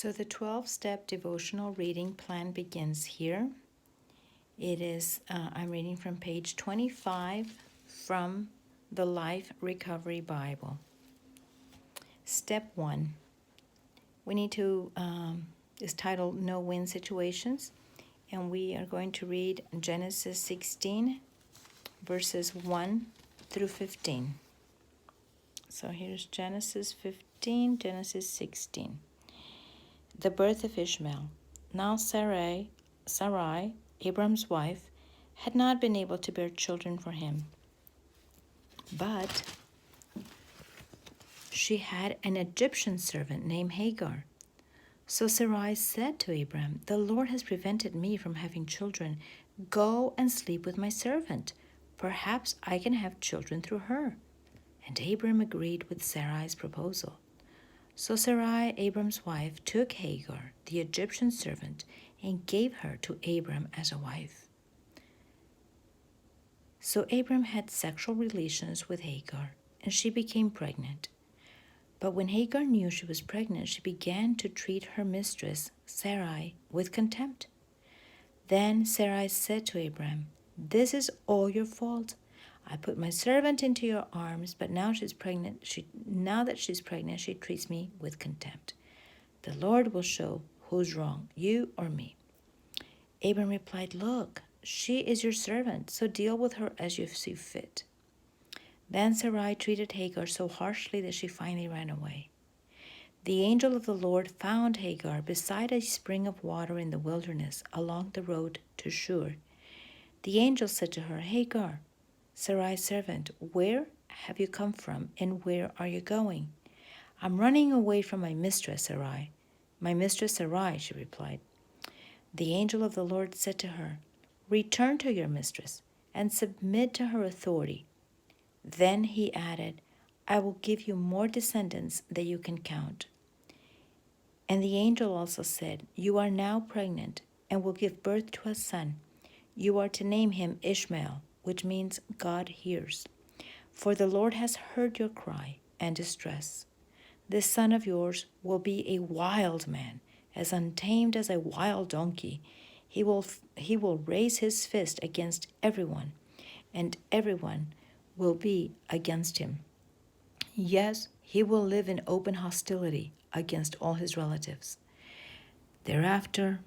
So the 12-step devotional reading plan begins here. I'm reading from page 25 from the Life Recovery Bible. Step 1. We need to, is titled No-Win Situations, and we are going to read Genesis 16, verses 1 through 15. So here's Genesis 15, Genesis 16. The birth of Ishmael. Now Sarai, Abram's wife, had not been able to bear children for him, but she had an Egyptian servant named Hagar. So Sarai said to Abram, "The Lord has prevented me from having children. Go and sleep with my servant. Perhaps I can have children through her." And Abram agreed with Sarai's proposal. So Sarai, Abram's wife, took Hagar, the Egyptian servant, and gave her to Abram as a wife. So Abram had sexual relations with Hagar, and she became pregnant. But when Hagar knew she was pregnant, she began to treat her mistress, Sarai, with contempt. Then Sarai said to Abram, "This is all your fault. I put my servant into your arms, but now that she's pregnant, she treats me with contempt. The Lord will show who's wrong, you or me." Abram replied, "Look, she is your servant, so deal with her as you see fit." Then Sarai treated Hagar so harshly that she finally ran away. The angel of the Lord found Hagar beside a spring of water in the wilderness along the road to Shur. The angel said to her, "Hagar, Sarai's servant, where have you come from and where are you going?" "I'm running away from my mistress, Sarai." "My mistress Sarai," she replied. The angel of the Lord said to her, "Return to your mistress and submit to her authority." Then he added, "I will give you more descendants than you can count." And the angel also said, "You are now pregnant and will give birth to a son. You are to name him Ishmael, which means God hears. For the Lord has heard your cry and distress. This son of yours will be a wild man, as untamed as a wild donkey. He will raise his fist against everyone, and everyone will be against him. Yes, he will live in open hostility against all his relatives." Thereafter,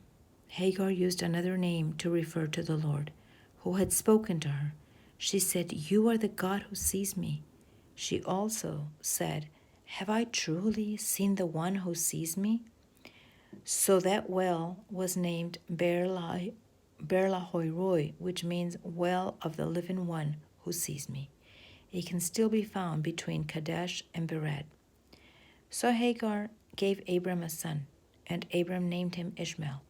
Hagar used another name to refer to the Lord, who had spoken to her. She said, "You are the God who sees me." She also said, "Have I truly seen the one who sees me?" So that well was named Berlahoiroi, which means well of the living one who sees me. It can still be found between Kadesh and Bered. So Hagar gave Abram a son, and Abram named him Ishmael.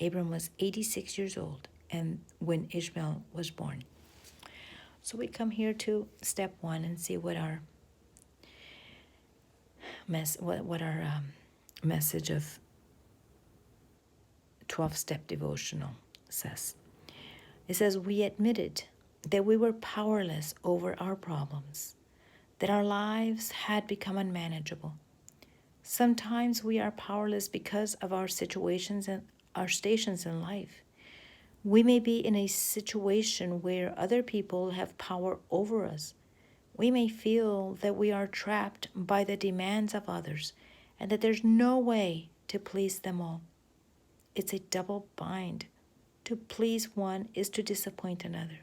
Abram was 86 years old and when Ishmael was born. So we come here to step 1 and see what our message of 12-step devotional says. It says, we admitted that we were powerless over our problems, that our lives had become unmanageable. Sometimes we are powerless because of our situations and our stations in life. We may be in a situation where other people have power over us. We may feel that we are trapped by the demands of others and that there's no way to please them all. It's a double bind. To please one is to disappoint another.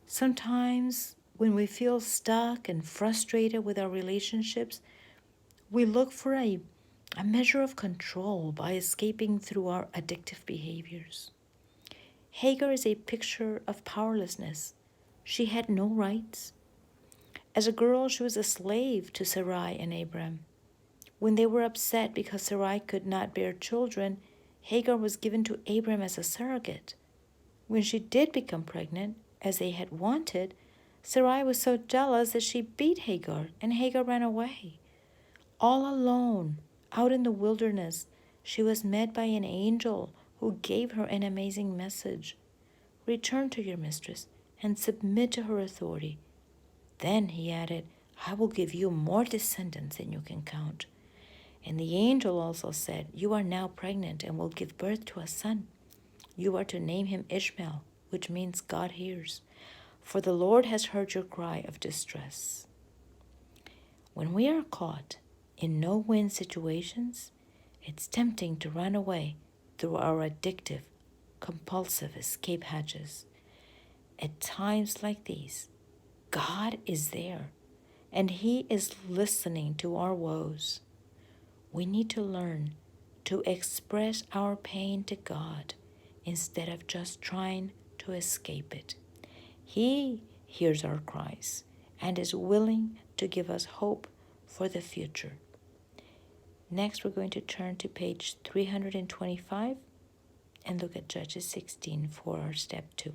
Sometimes when we feel stuck and frustrated with our relationships, we look for a measure of control by escaping through our addictive behaviors. Hagar is a picture of powerlessness. She had no rights. As a girl, she was a slave to Sarai and Abram. When they were upset because Sarai could not bear children, Hagar was given to Abram as a surrogate. When she did become pregnant, as they had wanted, Sarai was so jealous that she beat Hagar, and Hagar ran away. All alone, out in the wilderness, she was met by an angel who gave her an amazing message. Return to your mistress and submit to her authority. Then he added, I will give you more descendants than you can count. And the angel also said, "You are now pregnant and will give birth to a son. You are to name him Ishmael, which means God hears, for the Lord has heard your cry of distress." When we are caught in no-win situations, it's tempting to run away through our addictive, compulsive escape hatches. At times like these, God is there, and He is listening to our woes. We need to learn to express our pain to God instead of just trying to escape it. He hears our cries and is willing to give us hope for the future. Next, we're going to turn to page 325 and look at Judges 16 for our step 2.